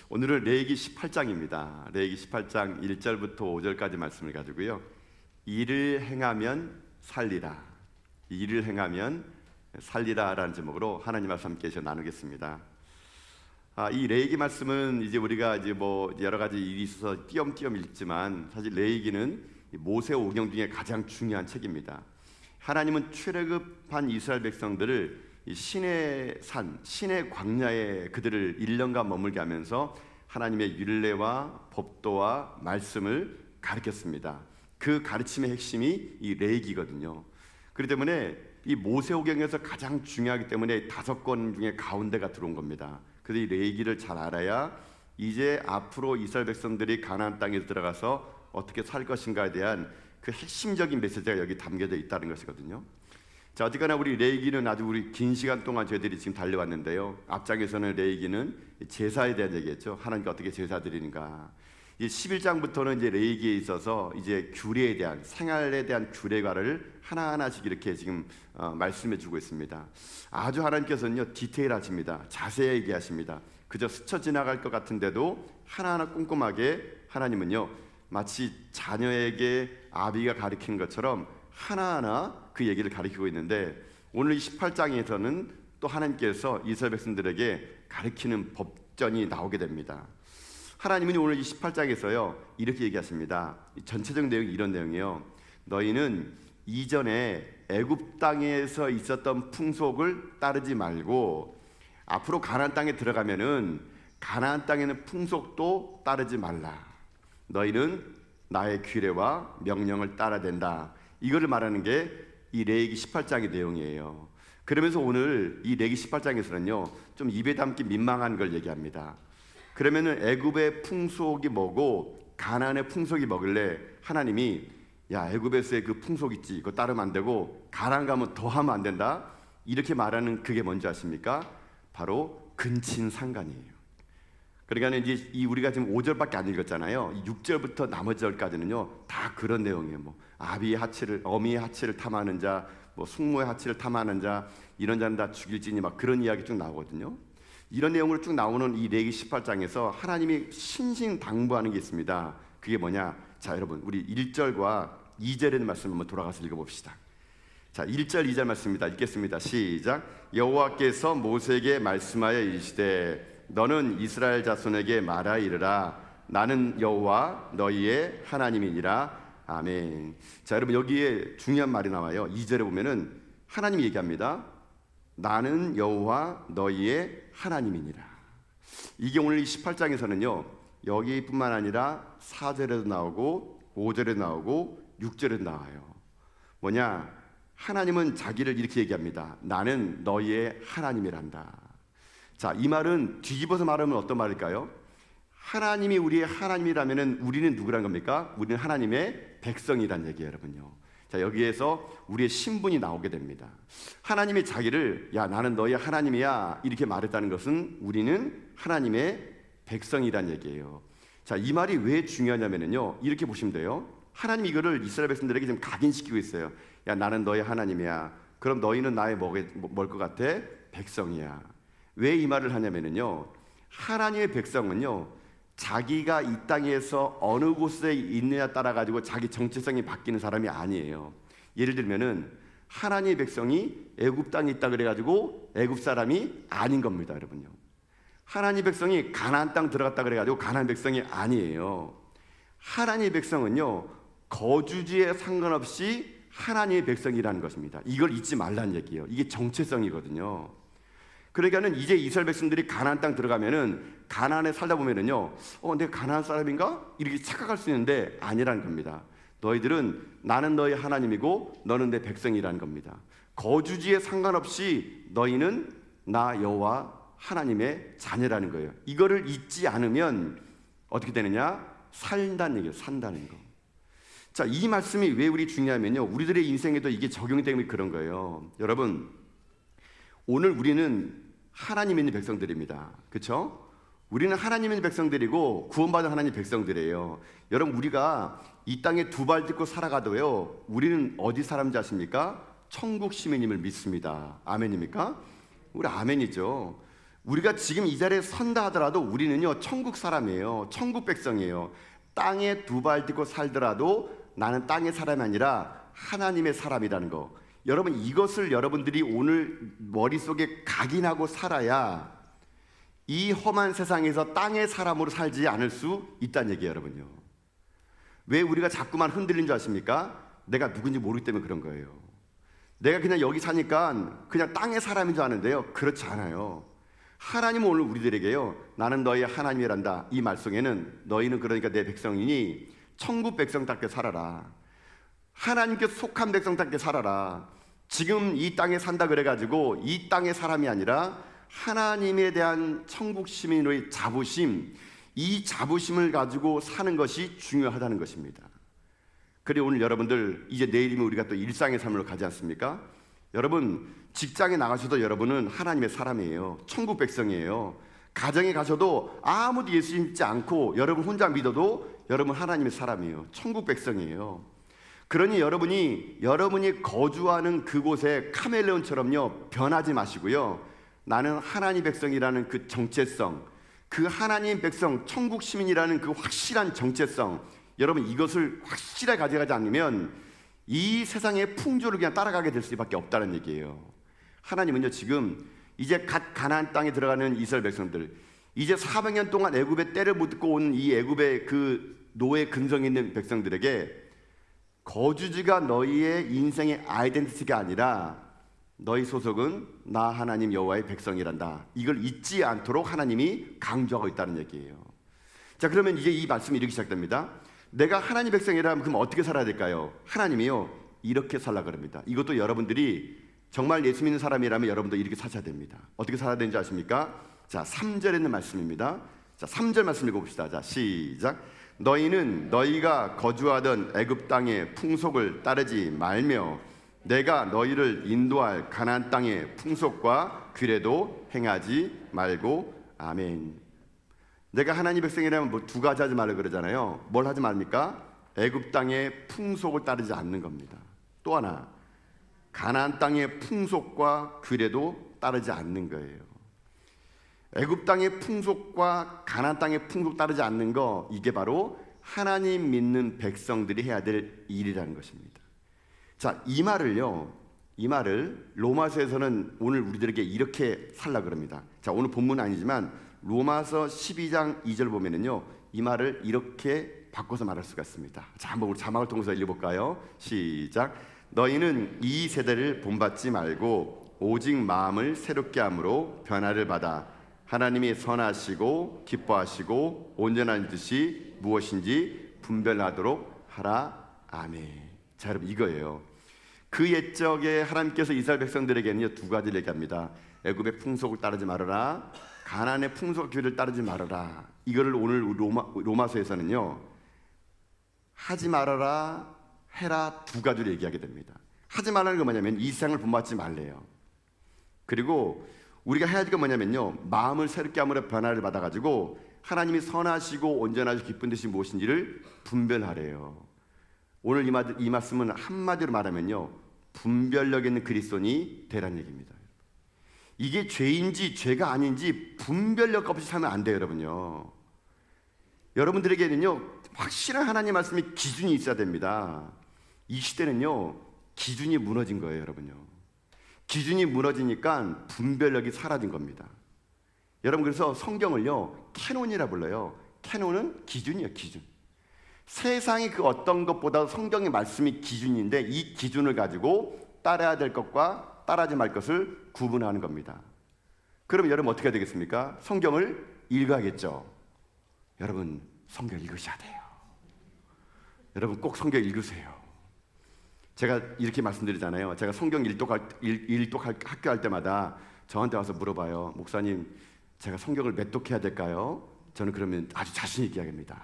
오늘은 레위기 18장입니다. 레위기 18장 1절부터 5절까지 말씀을 가지고요. 이를 행하면 살리라. 이를 행하면 살리라라는 제목으로 하나님 말씀 함께 나누겠습니다. 이 레위기 말씀은 이제 우리가 여러 가지 일이 있어서 띄엄띄엄 읽지만 사실 레위기는 모세오경 중에 가장 중요한 책입니다. 하나님은 출애굽한 이스라엘 백성들을 신의 산, 신의 광야에 그들을 1년간 머물게 하면서 하나님의 율례와 법도와 말씀을 가르쳤습니다. 그 가르침의 핵심이 이 레위기거든요. 그렇기 때문에 이 모세오경에서 가장 중요하기 때문에 5권 중에 가운데가 들어온 겁니다. 그래서 이 레위기를 잘 알아야 이제 앞으로 이스라엘 백성들이 가나안 땅에 들어가서 어떻게 살 것인가에 대한 그 핵심적인 메시지가 여기 담겨져 있다는 것이거든요. 자, 어쨌거나 우리 레위기는 아주 우리 긴 시간 동안 저희들이 지금 달려왔는데요. 앞장에서는 레위기는 제사에 대한 얘기했죠. 하나님께 어떻게 제사 드리는가. 이 11장부터는 이제 레위기에 있어서 이제 규례에 대한, 생활에 대한 규례가를 하나하나씩 이렇게 지금 말씀해 주고 있습니다. 아주 하나님께서는요, 디테일하십니다. 자세하게 하십니다. 그저 스쳐 지나갈 것 같은데도 하나하나 꼼꼼하게 하나님은요, 마치 자녀에게 아비가 가르치는 것처럼 하나하나 그 얘기를 가르치고 있는데, 오늘 이 18장에서는 또 하나님께서 이스라엘 백성들에게 가르치는 법전이 나오게 됩니다. 하나님은 오늘 이 18장에서요 이렇게 얘기하십니다. 전체적 내용이 이런 내용이에요. 너희는 이전에 애굽 땅에서 있었던 풍속을 따르지 말고 앞으로 가나안 땅에 들어가면은 가나안 땅에는 풍속도 따르지 말라. 너희는 나의 규례와 명령을 따라야 된다. 이거를 말하는 게 이 레위기 18장의 내용이에요. 그러면서 오늘 이 레위기 18장에서는요 좀 입에 담기 민망한 걸 얘기합니다. 그러면은 애굽의 풍속이 뭐고 가나안의 풍속이 뭐길래 하나님이 야, 애굽에서의 그 풍속 있지, 그거 따르면 안 되고 가나안 가면 더 하면 안 된다, 이렇게 말하는 그게 뭔지 아십니까? 바로 근친상간이에요. 그러니까 이제 우리가 지금 5절밖에 안 읽었잖아요. 6절부터 나머지 절까지는요 다 그런 내용이에요. 아비의 하체를, 어미의 하체를 탐하는 자, 숙모의 하체를 탐하는 자, 이런 자는 다 죽일지니 막 그런 이야기 쭉 나오거든요. 이런 내용으로 쭉 나오는 이 레위기 18장에서 하나님이 신신당부하는 게 있습니다. 그게 뭐냐? 자, 여러분, 우리 1절과 2절의 말씀 한번 돌아가서 읽어봅시다. 자, 1절 2절 말씀입니다. 읽겠습니다. 시작. 여호와께서 모세에게 말씀하여 이르시되 너는 이스라엘 자손에게 말하 이르라. 나는 여호와 너희의 하나님이니라. 아멘. 자, 여러분, 여기에 중요한 말이 나와요. 2절에 보면은 하나님이 얘기합니다. 나는 여호와 너희의 하나님이니라. 이게 오늘 이 18장에서는요 여기뿐만 아니라 4절에도 나오고 5절에도 나오고 6절에도 나와요. 뭐냐? 하나님은 자기를 이렇게 얘기합니다. 나는 너희의 하나님이란다. 자, 이 말은 뒤집어서 말하면 어떤 말일까요? 하나님이 우리의 하나님이라면 우리는 누구란 겁니까? 우리는 하나님의 백성이란 얘기예요, 여러분요. 자, 여기에서 우리의 신분이 나오게 됩니다. 하나님이 자기를 야, 나는 너의 하나님이야 이렇게 말했다는 것은 우리는 하나님의 백성이란 얘기예요. 자, 이 말이 왜 중요하냐면요, 이렇게 보시면 돼요. 하나님이 이거를 이스라엘 백성들에게 지금 각인시키고 있어요. 야, 나는 너의 하나님이야. 그럼 너희는 나의 뭘 것 같아? 백성이야. 왜 이 말을 하냐면요, 하나님의 백성은요 자기가 이 땅에서 어느 곳에 있느냐에 따라 가지고 자기 정체성이 바뀌는 사람이 아니에요. 예를 들면은 하나님의 백성이 애굽 땅에 있다 그래 가지고 애굽 사람이 아닌 겁니다, 여러분요. 하나님의 백성이 가나안 땅 들어갔다 그래 가지고 가나안 백성이 아니에요. 하나님의 백성은요 거주지에 상관없이 하나님의 백성이라는 것입니다. 이걸 잊지 말라는 얘기예요. 이게 정체성이거든요. 그러니까는 이제 이스라엘 백성들이 가나안 땅 들어가면은 가나안에 살다 보면은요, 내가 가나안 사람인가? 이렇게 착각할 수 있는데 아니라는 겁니다. 너희들은 나는 너희 하나님이고 너는 내 백성이라는 겁니다. 거주지에 상관없이 너희는 나 여호와 하나님의 자녀라는 거예요. 이거를 잊지 않으면 어떻게 되느냐? 산다는 얘기예요. 산다는 거. 자, 이 말씀이 왜 우리 중요하면요, 우리들의 인생에도 이게 적용이 되면 그런 거예요. 여러분, 오늘 우리는 하나님 있는 백성들입니다. 그렇죠? 우리는 하나님 있는 백성들이고 구원받은 하나님 백성들이에요. 여러분, 우리가 이 땅에 두 발 딛고 살아가도요 우리는 어디 사람인지 아십니까? 천국 시민임을 믿습니다. 아멘입니까? 우리 아멘이죠. 우리가 지금 이 자리에 선다 하더라도 우리는요 천국 사람이에요. 천국 백성이에요. 땅에 두 발 딛고 살더라도 나는 땅의 사람이 아니라 하나님의 사람이라는 거, 여러분 이것을 여러분들이 오늘 머릿속에 각인하고 살아야 이 험한 세상에서 땅의 사람으로 살지 않을 수 있다는 얘기예요. 여러분요, 왜 우리가 자꾸만 흔들린 줄 아십니까? 내가 누군지 모르기 때문에 그런 거예요. 내가 그냥 여기 사니까 그냥 땅의 사람인 줄 아는데요, 그렇지 않아요. 하나님은 오늘 우리들에게요, 나는 너희 하나님이란다. 이 말 속에는 너희는 그러니까 내 백성이니 천국 백성답게 살아라. 하나님께 속한 백성답게 살아라. 지금 이 땅에 산다 그래가지고 이 땅의 사람이 아니라 하나님에 대한 천국 시민의 자부심, 이 자부심을 가지고 사는 것이 중요하다는 것입니다. 그래 오늘 여러분들 이제 내일이면 우리가 또 일상의 삶으로 가지 않습니까? 여러분 직장에 나가셔도 여러분은 하나님의 사람이에요. 천국 백성이에요. 가정에 가셔도 아무도 예수 믿지 않고 여러분 혼자 믿어도 여러분 하나님의 사람이에요. 천국 백성이에요. 그러니 여러분이 거주하는 그곳에 카멜레온처럼요 변하지 마시고요, 나는 하나님 백성이라는 그 정체성, 그 하나님 백성 천국 시민이라는 그 확실한 정체성, 여러분 이것을 확실하게 가져가지 않으면 이 세상의 풍조를 그냥 따라가게 될 수밖에 없다는 얘기예요. 하나님은요 지금 이제 갓 가나안 땅에 들어가는 이스라엘 백성들, 이제 400년 동안 애굽의 때를 묻고 온 이 애굽의 그 노예 근성이 있는 백성들에게 거주지가 너희의 인생의 아이덴티티가 아니라 너희 소속은 나 하나님 여호와의 백성이란다. 이걸 잊지 않도록 하나님이 강조하고 있다는 얘기예요. 자, 그러면 이제 이 말씀이 이렇게 시작됩니다. 내가 하나님 백성이라면 그럼 어떻게 살아야 될까요? 하나님이요 이렇게 살라 그럽니다. 이것도 여러분들이 정말 예수 믿는 사람이라면 여러분도 이렇게 사셔야 됩니다. 어떻게 살아야 되는지 아십니까? 자, 3절에 있는 말씀입니다. 자, 3절 말씀 읽어봅시다. 자, 시작. 너희는 너희가 거주하던 애굽 땅의 풍속을 따르지 말며 내가 너희를 인도할 가나안 땅의 풍속과 규례도 행하지 말고. 아멘. 내가 하나님 백성이라면 뭐 두 가지 하지 말라 그러잖아요. 뭘 하지 말입니까? 애굽 땅의 풍속을 따르지 않는 겁니다. 또 하나, 가나안 땅의 풍속과 규례도 따르지 않는 거예요. 애굽 땅의 풍속과 가나안 땅의 풍속 따르지 않는 거, 이게 바로 하나님 믿는 백성들이 해야 될 일이라는 것입니다. 자, 이 말을 로마서에서는 오늘 우리들에게 이렇게 살라 그럽니다. 자, 오늘 본문은 아니지만 로마서 12장 2절 보면은요, 이 말을 이렇게 바꿔서 말할 수가 있습니다. 자, 한번 우리 자막을 통해서 읽어볼까요? 시작. 너희는 이 세대를 본받지 말고 오직 마음을 새롭게 함으로 변화를 받아 하나님이 선하시고 기뻐하시고 온전한 뜻이 무엇인지 분별하도록 하라. 아멘. 자, 여러분 이거예요. 그 옛적에 하나님께서 이스라엘 백성들에게는 두 가지를 얘기합니다. 애굽의 풍속을 따르지 말아라, 가나안의 풍속 규례를 따르지 말아라. 이거를 오늘 로마서에서는요 하지 말아라, 해라, 두 가지를 얘기하게 됩니다. 하지 말라는 건 뭐냐면 이 세상을 본받지 말래요. 그리고 우리가 해야 될 건 뭐냐면요, 마음을 새롭게 함으로 변화를 받아가지고 하나님이 선하시고 온전하시고 기쁜 뜻이 무엇인지를 분별하래요. 오늘 이 말씀은 한마디로 말하면요, 분별력 있는 그리스도인이 되라는 얘기입니다. 이게 죄인지 죄가 아닌지 분별력 없이 살면 안 돼요. 여러분요, 여러분들에게는요 확실한 하나님 말씀이 기준이 있어야 됩니다. 이 시대는요 기준이 무너진 거예요. 여러분요, 기준이 무너지니까 분별력이 사라진 겁니다. 여러분, 그래서 성경을요 캐논이라 불러요. 캐논은 기준이에요. 기준. 세상이 그 어떤 것보다 성경의 말씀이 기준인데 이 기준을 가지고 따라야 될 것과 따라하지 말 것을 구분하는 겁니다. 그러면 여러분 어떻게 해야 되겠습니까? 성경을 읽어야겠죠. 여러분 성경 읽으셔야 돼요. 여러분 꼭 성경 읽으세요. 제가 이렇게 말씀드리잖아요. 제가 성경 일독 학교 할 때마다 저한테 와서 물어봐요. 목사님, 제가 성경을 몇 독해야 될까요? 저는 그러면 아주 자신 있게 이야기합니다.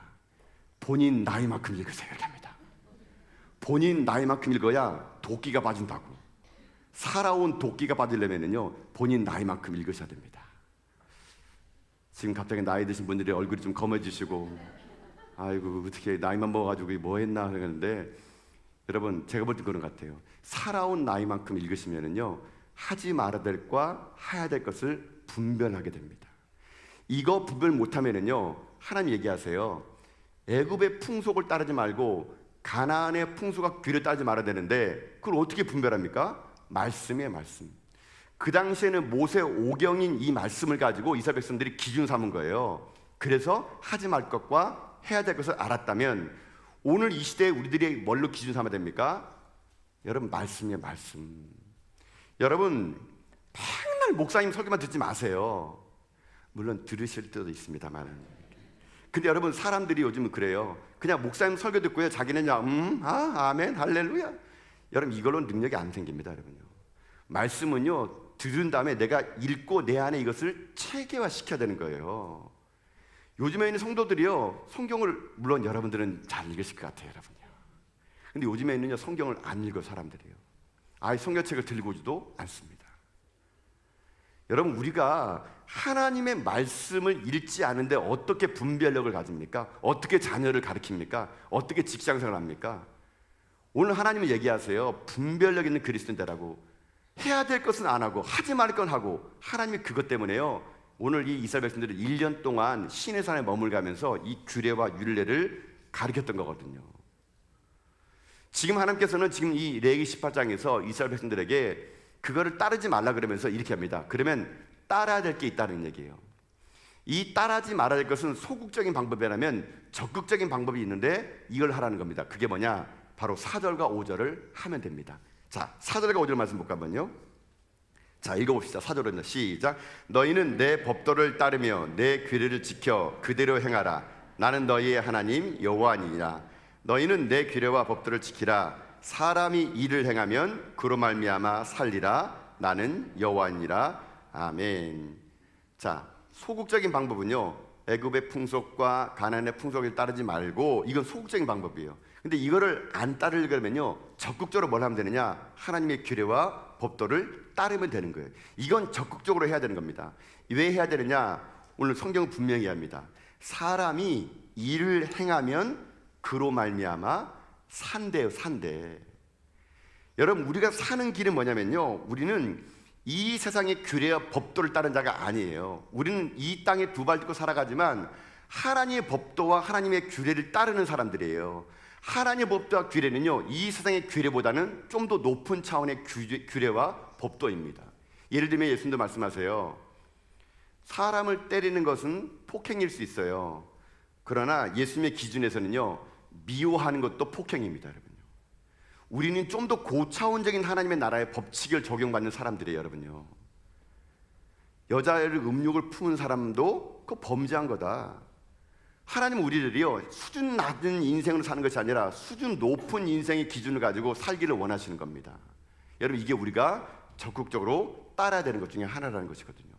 본인 나이만큼 읽으세요. 이렇게 합니다. 본인 나이만큼 읽어야 도끼가 빠진다고. 살아온 도끼가 빠지려면요 본인 나이만큼 읽으셔야 됩니다. 지금 갑자기 나이 드신 분들이 얼굴이 좀 검어지시고, 아이고 어떻게 나이만 먹어가지고 뭐 했나 하는데, 여러분 제가 볼 때 그런 것 같아요. 살아온 나이만큼 읽으시면은요 하지 말아야 될 것과 해야 될 것을 분별하게 됩니다. 이거 분별 못하면은요, 하나님 얘기하세요. 애굽의 풍속을 따르지 말고 가나안의 풍속과 규례를 따르지 말아야 되는데 그걸 어떻게 분별합니까? 말씀이에요, 말씀. 그 당시에는 모세 오경인 이 말씀을 가지고 이스라엘 백성들이 기준 삼은 거예요. 그래서 하지 말 것과 해야 될 것을 알았다면 오늘 이 시대에 우리들이 뭘로 기준 삼아야 됩니까? 여러분, 말씀이에요, 말씀. 여러분, 맨날 목사님 설교만 듣지 마세요. 물론 들으실 때도 있습니다만. 근데 여러분, 사람들이 요즘은 그래요. 그냥 목사님 설교 듣고요, 자기는 그냥 아멘, 할렐루야. 여러분, 이걸로 능력이 안 생깁니다, 여러분요. 말씀은요, 들은 다음에 내가 읽고 내 안에 이것을 체계화시켜야 되는 거예요. 요즘에 있는 성도들이요, 성경을 물론 여러분들은 잘 읽으실 것 같아요, 여러분요. 근데 요즘에 있는 성경을 안 읽어 사람들이요. 아예 성경책을 들고 오지도 않습니다. 여러분, 우리가 하나님의 말씀을 읽지 않은데 어떻게 분별력을 가집니까? 어떻게 자녀를 가르칩니까? 어떻게 직장생활을 합니까? 오늘 하나님은 얘기하세요. 분별력 있는 그리스도인들라고. 해야 될 것은 안 하고 하지 말 건 하고. 하나님이 그것 때문에요, 오늘 이 이스라엘 백성들이 1년 동안 시내산에 머물가면서 이 규례와 율례를 가르쳤던 거거든요. 지금 하나님께서는 지금 이 레위기 18장에서 이스라엘 백성들에게 그거를 따르지 말라 그러면서 이렇게 합니다. 그러면 따라야 될 게 있다는 얘기예요. 이 따라하지 말아야 될 것은 소극적인 방법이라면 적극적인 방법이 있는데 이걸 하라는 겁니다. 그게 뭐냐? 바로 4절과 5절을 하면 됩니다. 자, 4절과 5절 말씀 볼까 한번요. 자, 읽어봅시다. 4절입니다. 시작. 너희는 내 법도를 따르며 내 규례를 지켜 그대로 행하라. 나는 너희의 하나님 여호와니라. 너희는 내 규례와 법도를 지키라. 사람이 이를 행하면 그로 말미암아 살리라. 나는 여호와니라. 아멘. 자, 소극적인 방법은요, 애굽의 풍속과 가나안의 풍속을 따르지 말고, 이건 소극적인 방법이에요. 근데 이거를 안 따르려면요, 적극적으로 뭘 하면 되느냐? 하나님의 규례와 법도를 따르면 되는 거예요. 이건 적극적으로 해야 되는 겁니다. 왜 해야 되느냐? 오늘 성경은 분명히 합니다. 사람이 일을 행하면 그로 말미암아 산대요, 산대. 여러분, 우리가 사는 길은 뭐냐면요, 우리는 이 세상의 규례와 법도를 따른 자가 아니에요. 우리는 이 땅에 두 발 딛고 살아가지만 하나님의 법도와 하나님의 규례를 따르는 사람들이에요. 하나님의 법도와 규례는요, 이 세상의 규례보다는 좀 더 높은 차원의 규례와 법도입니다. 예를 들면 예수님도 말씀하세요. 사람을 때리는 것은 폭행일 수 있어요. 그러나 예수님의 기준에서는요, 미워하는 것도 폭행입니다, 여러분요. 우리는 좀 더 고차원적인 하나님의 나라의 법칙을 적용받는 사람들이에요, 여러분요. 여자를 음욕을 품은 사람도 그 범죄한 거다. 하나님은 우리들이요, 수준 낮은 인생으로 사는 것이 아니라 수준 높은 인생의 기준을 가지고 살기를 원하시는 겁니다. 여러분, 이게 우리가 적극적으로 따라야 되는 것 중에 하나라는 것이거든요.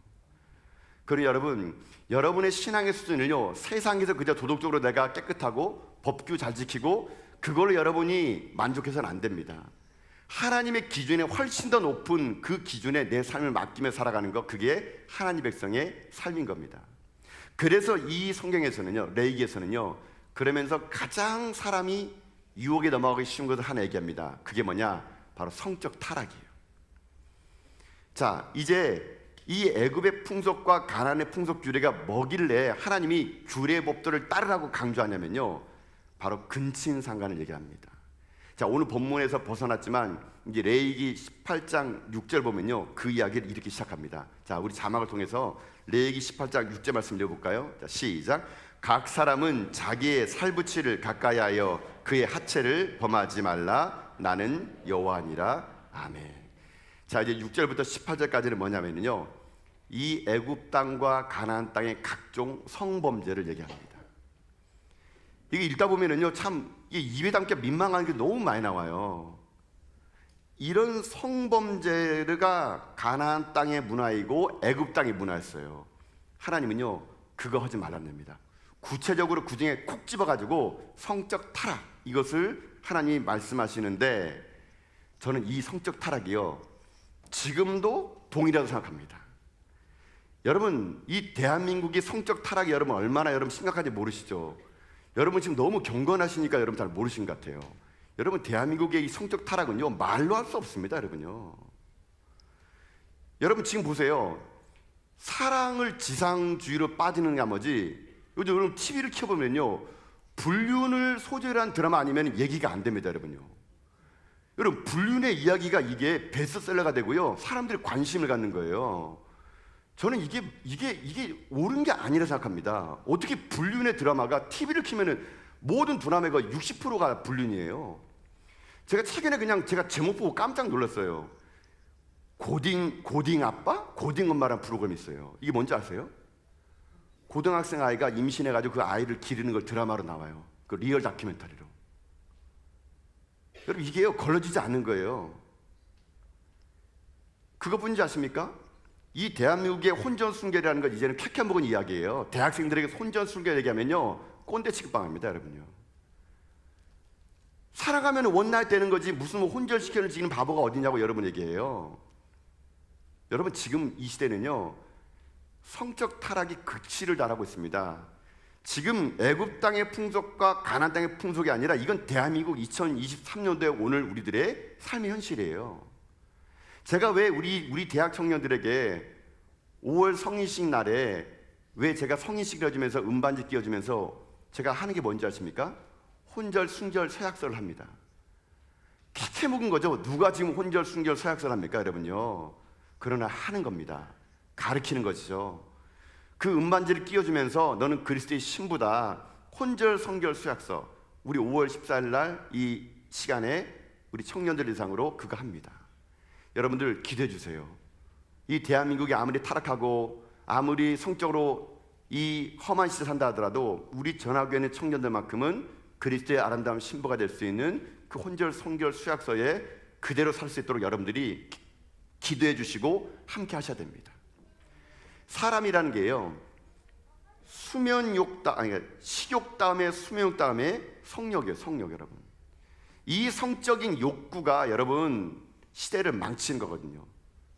그러니 여러분, 여러분의 신앙의 수준을요, 세상에서 그저 도덕적으로 내가 깨끗하고 법규 잘 지키고 그걸로 여러분이 만족해서는 안 됩니다. 하나님의 기준에 훨씬 더 높은 그 기준에 내 삶을 맡기며 살아가는 것, 그게 하나님 백성의 삶인 겁니다. 그래서 이 성경에서는요, 레위기에서는요, 그러면서 가장 사람이 유혹에 넘어가기 쉬운 것을 하나 얘기합니다. 그게 뭐냐? 바로 성적 타락이에요. 자, 이제 이 애굽의 풍속과 가나안의 풍속 규례가 뭐길래 하나님이 규례 법도를 따르라고 강조하냐면요, 바로 근친상간을 얘기합니다. 자, 오늘 본문에서 벗어났지만 이제 레위기 18장 6절 보면요, 그 이야기를 이렇게 시작합니다. 자, 우리 자막을 통해서 레위기 18장 6절 말씀 읽어볼까요? 자, 시작. 각 사람은 자기의 살붙이를 가까이 하여 그의 하체를 범하지 말라. 나는 여호와니라. 아멘. 자, 이제 6절부터 18절까지는 뭐냐면요, 이 애굽 땅과 가나안 땅의 각종 성범죄를 얘기합니다. 이게 읽다 보면은요, 참 입에 담기 민망한 게 너무 많이 나와요. 이런 성범죄가 가나안 땅의 문화이고 애굽 땅의 문화였어요. 하나님은요, 그거 하지 말라는 겁니다. 구체적으로 그 중에 콕 집어가지고 성적 타락, 이것을 하나님이 말씀하시는데, 저는 이 성적 타락이요, 지금도 동일하다고 생각합니다. 여러분, 이 대한민국의 성적 타락이 여러분 얼마나 여러분 심각한지 모르시죠? 여러분 지금 너무 경건하시니까 여러분 잘 모르신 것 같아요. 여러분, 대한민국의 이 성적 타락은요, 말로 할 수 없습니다, 여러분요. 여러분 지금 보세요. 사랑을 지상주의로 빠지는 나머지 요즘 여러분 TV를 켜보면요, 불륜을 소재로 한 드라마 아니면 얘기가 안 됩니다, 여러분요. 여러분, 불륜의 이야기가 이게 베스트셀러가 되고요, 사람들이 관심을 갖는 거예요. 저는 이게 옳은 게 아니라 생각합니다. 어떻게 불륜의 드라마가 TV를 켜면은 모든 드라마가 60%가 불륜이에요. 제가 최근에 그냥 제가 제목 보고 깜짝 놀랐어요. 고딩 아빠? 고딩 엄마라는 프로그램이 있어요. 이게 뭔지 아세요? 고등학생 아이가 임신해가지고 그 아이를 기르는 걸 드라마로 나와요. 그 리얼 다큐멘터리로. 여러분, 이게요, 걸러지지 않는 거예요. 그것뿐인지 아십니까? 이 대한민국의 혼전순결이라는 건 이제는 캐캐 먹은 이야기예요. 대학생들에게 혼전순결 얘기하면요, 꼰대 취급당합니다, 여러분요. 살아가면 원나잇 되는 거지 무슨 혼전시켜는 지금 바보가 어디냐고 여러분 얘기해요. 여러분, 지금 이 시대는요, 성적 타락이 극치를 달하고 있습니다. 지금 애굽 땅의 풍속과 가나안 땅의 풍속이 아니라 이건 대한민국 2023년도에 오늘 우리들의 삶의 현실이에요. 제가 왜 우리 대학 청년들에게 5월 성인식 날에 왜 제가 성인식을 해주면서 음반지 끼워주면서 제가 하는 게 뭔지 아십니까? 혼절, 순절, 서약서를 합니다. 캐캐 묵은 거죠. 누가 지금 혼절, 순절, 서약서를 합니까, 여러분요? 그러나 하는 겁니다. 가르치는 것이죠. 그 음반지를 끼워주면서 너는 그리스도의 신부다. 혼절, 성결, 수약서. 우리 5월 14일 날 이 시간에 우리 청년들 대상으로 그거 합니다. 여러분들 기대해 주세요. 이 대한민국이 아무리 타락하고 아무리 성적으로 이 험한 시대 산다 하더라도 우리 전화교회는 청년들만큼은 그리스도의 아름다운 신부가 될 수 있는 그 혼절, 성결, 수약서에 그대로 살 수 있도록 여러분들이 기도해 주시고 함께 하셔야 됩니다. 사람이라는 게요, 식욕 다음에 수면욕 다음에 성욕이에요. 성욕. 여러분, 이 성적인 욕구가 여러분 시대를 망치는 거거든요.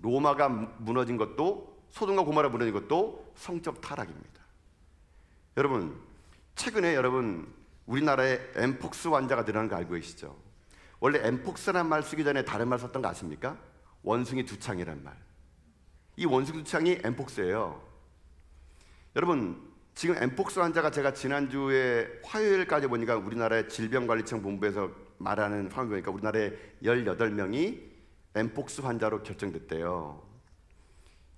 로마가 무너진 것도, 소돔과 고모라 무너진 것도 성적 타락입니다. 여러분, 최근에 여러분 우리나라에 엠폭스 환자가 늘어나는 거 알고 계시죠? 원래 엠폭스라는 말 쓰기 전에 다른 말 썼던 거 아십니까? 원숭이 두창이란 말. 이 원숭이 두창이 엠폭스예요. 여러분, 지금 엠폭스 환자가 제가 지난주에 화요일까지 보니까 우리나라의 질병관리청 본부에서 말하는 화면 보니까 우리나라에 18명이 엠폭스 환자로 결정됐대요.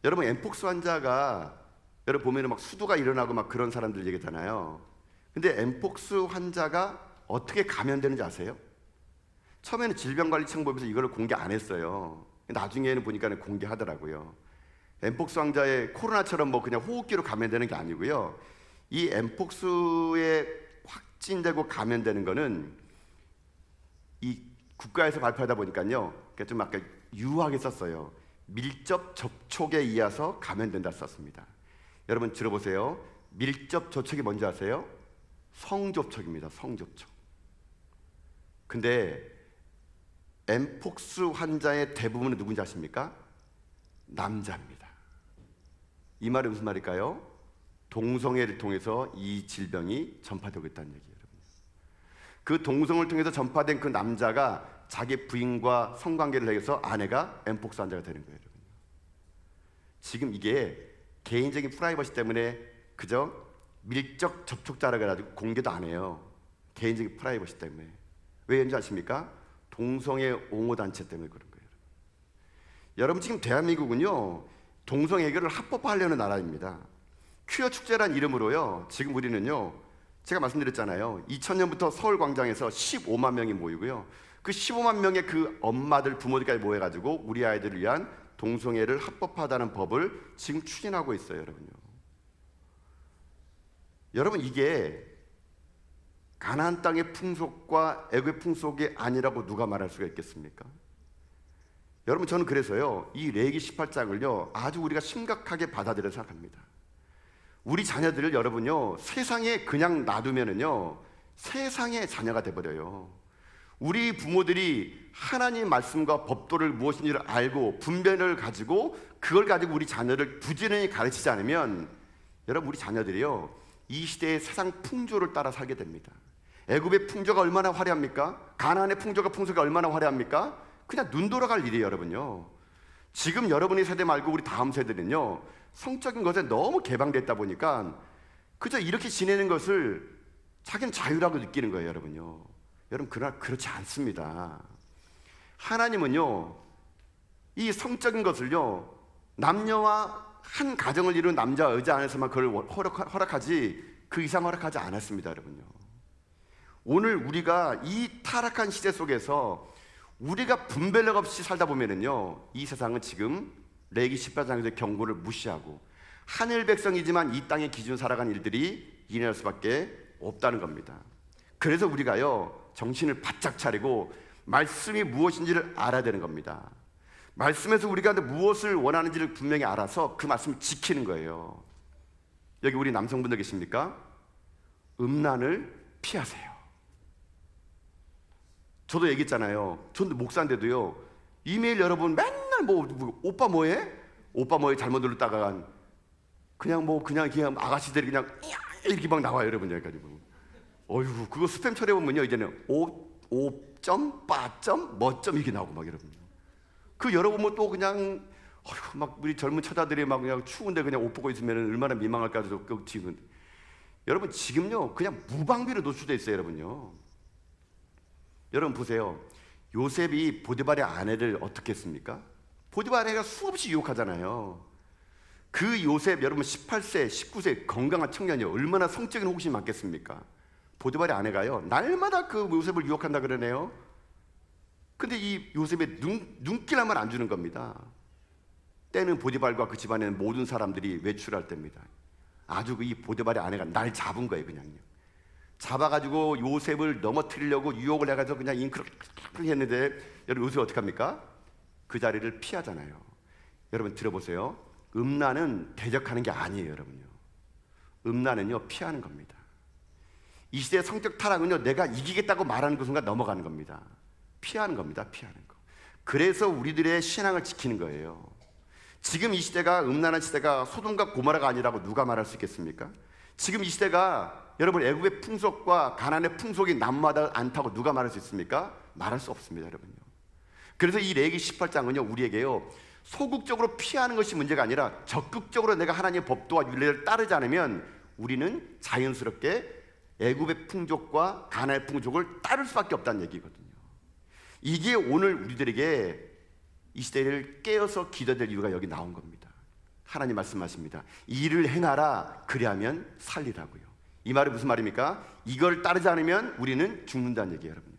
여러분, 엠폭스 환자가 여러분 보면은 막 수두가 일어나고 막 그런 사람들 얘기잖아요. 근데 엠폭스 환자가 어떻게 감염되는지 아세요? 처음에는 질병관리청 본부에서 이걸 공개 안 했어요. 나중에는 보니까 공개하더라고요. 엠폭스 환자의 코로나처럼 뭐 그냥 호흡기로 감염되는 게 아니고요. 이 엠폭스에 확진되고 감염되는 거는 이 국가에서 발표하다 보니까요, 좀 아까 유하게 썼어요. 밀접 접촉에 의해서 감염된다 썼습니다. 여러분 들어보세요. 밀접 접촉이 뭔지 아세요? 성접촉입니다. 성접촉. 근데 엠폭스 환자의 대부분은 누군지 아십니까? 남자입니다. 이 말이 무슨 말일까요? 동성애를 통해서 이 질병이 전파되고 있다는 얘기예요. 그 동성을 통해서 전파된 그 남자가 자기 부인과 성관계를 해서 아내가 엠폭스 환자가 되는 거예요. 지금 이게 개인적인 프라이버시 때문에 그저 밀접 접촉자라고 해가지고 공개도 안 해요. 개인적인 프라이버시 때문에. 왜 그런지 아십니까? 동성애 옹호단체 때문에 그런 거예요. 여러분, 지금 대한민국은요, 동성애교를 합법화하려는 나라입니다. 퀴어 축제란 이름으로요, 지금 우리는요, 제가 말씀드렸잖아요. 2000년부터 서울광장에서 15만 명이 모이고요, 그 15만 명의 그 엄마들, 부모들까지 모여가지고 우리 아이들을 위한 동성애를 합법화하다는 법을 지금 추진하고 있어요, 여러분요. 여러분, 이게 가나안 땅의 풍속과 애굽의 풍속이 아니라고 누가 말할 수가 있겠습니까? 여러분, 저는 그래서요, 이 레위기 18장을요 아주 우리가 심각하게 받아들여 생각합니다. 우리 자녀들을 여러분요, 세상에 그냥 놔두면은요, 세상의 자녀가 돼버려요. 우리 부모들이 하나님 말씀과 법도를 무엇인지를 알고 분별을 가지고 그걸 가지고 우리 자녀를 부지런히 가르치지 않으면 여러분, 우리 자녀들이요, 이 시대의 세상 풍조를 따라 살게 됩니다. 애굽의 풍조가 얼마나 화려합니까? 가나안의 풍조가 얼마나 화려합니까? 그냥 눈 돌아갈 일이에요, 여러분요. 지금 여러분의 세대 말고 우리 다음 세대는요, 성적인 것에 너무 개방됐다 보니까 그저 이렇게 지내는 것을 자기는 자유라고 느끼는 거예요, 여러분요. 여러분, 그러나 그렇지 않습니다. 하나님은요, 이 성적인 것을요, 남녀와 한 가정을 이룬 남자 여자 안에서만 그걸 허락하지 그 이상 허락하지 않았습니다, 여러분요. 오늘 우리가 이 타락한 시대 속에서 우리가 분별력 없이 살다 보면은요, 이 세상은 지금 레위기 18장에서의 경고를 무시하고 하늘 백성이지만 이 땅의 기준 살아간 일들이 일어날 수밖에 없다는 겁니다. 그래서 우리가요, 정신을 바짝 차리고 말씀이 무엇인지를 알아야 되는 겁니다. 말씀에서 우리가 무엇을 원하는지를 분명히 알아서 그 말씀을 지키는 거예요. 여기 우리 남성분들 계십니까? 음란을 피하세요. 저도 얘기했잖아요. 저도 목사인데도요, 이메일 여러분 맨날 오빠 뭐해? 오빠 뭐해? 잘못 눌렀다가 그냥 아가씨들이 그냥 이렇게 막 나와요, 여러분. 여기까지 보면. 어휴, 그거 스팸 처리해보면요, 이제는 오점, 빠점, 뭐점 이렇게 나오고 막 여러분. 그 여러분 뭐 또 그냥 막 우리 젊은 처자들이 막 그냥 추운데 그냥 옷 벗고 있으면 얼마나 민망할까 해서 지금 여러분 지금요 그냥 무방비로 노출돼 있어요, 여러분요. 여러분 보세요. 요셉이 보디발의 아내를 어떻게 했습니까? 보디발 아내가 수없이 유혹하잖아요. 그 요셉 여러분 18세, 19세 건강한 청년이 얼마나 성적인 호기심이 많겠습니까? 보디발의 아내가요 날마다 그 요셉을 유혹한다 그러네요. 근데 이 요셉의 눈길만 안 주는 겁니다. 때는 보디발과 그 집안에는 모든 사람들이 외출할 때입니다. 아주 이 보디발의 아내가 날 잡은 거예요, 그냥요. 잡아가지고 요셉을 넘어뜨리려고 유혹을 해가지고 그냥 잉크를 했는데 여러분 요셉이 어떻게 합니까? 그 자리를 피하잖아요. 여러분 들어보세요. 음란은 대적하는 게 아니에요, 여러분요. 음란은요 피하는 겁니다. 이 시대의 성적 타락은요 내가 이기겠다고 말하는 그 순간 넘어가는 겁니다. 피하는 겁니다. 피하는 거. 그래서 우리들의 신앙을 지키는 거예요. 지금 이 시대가 음란한 시대가 소돔과 고모라가 아니라고 누가 말할 수 있겠습니까? 지금 이 시대가 여러분 애굽의 풍속과 가나안의 풍속이 남마다 않다고 누가 말할 수 있습니까? 말할 수 없습니다, 여러분요. 그래서 이 레위기 18장은요 우리에게요 소극적으로 피하는 것이 문제가 아니라 적극적으로 내가 하나님의 법도와 윤례를 따르지 않으면 우리는 자연스럽게 애굽의 풍족과 가나안의 풍족을 따를 수밖에 없다는 얘기거든요. 이게 오늘 우리들에게 이 시대를 깨어서 기도해야 될 이유가 여기 나온 겁니다. 하나님 말씀하십니다. 이를 행하라 그리하면 살리라고요. 이 말이 무슨 말입니까? 이걸 따르지 않으면 우리는 죽는다는 얘기예요, 여러분요.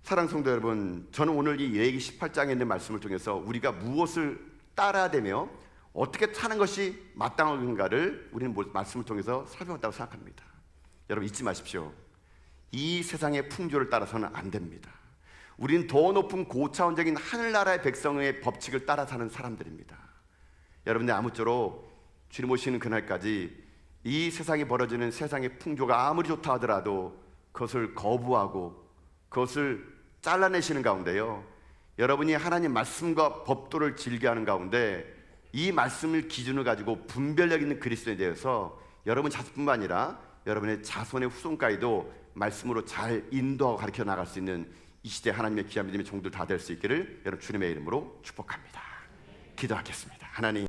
사랑하는 성도 여러분, 저는 오늘 이 레위기 18장에 있는 말씀을 통해서 우리가 무엇을 따라야 되며 어떻게 사는 것이 마땅한가를 우리는 말씀을 통해서 살펴봤다고 생각합니다. 여러분 잊지 마십시오. 이 세상의 풍조를 따라서는 안 됩니다. 우리는 더 높은 고차원적인 하늘나라의 백성의 법칙을 따라 사는 사람들입니다. 여러분들 아무쪼록 주님 오시는 그날까지 이 세상에 벌어지는 세상의 풍조가 아무리 좋다 하더라도 그것을 거부하고 그것을 잘라내시는 가운데요, 여러분이 하나님 말씀과 법도를 즐겨하는 가운데 이 말씀을 기준으로 가지고 분별력 있는 그리스도인에 대해서 여러분 자신뿐만 아니라 여러분의 자손의 후손까지도 말씀으로 잘 인도하고 가르쳐 나갈 수 있는 이 시대 하나님의 귀한 믿음의 종들 다 될 수 있기를 여러분 주님의 이름으로 축복합니다. 기도하겠습니다. 하나님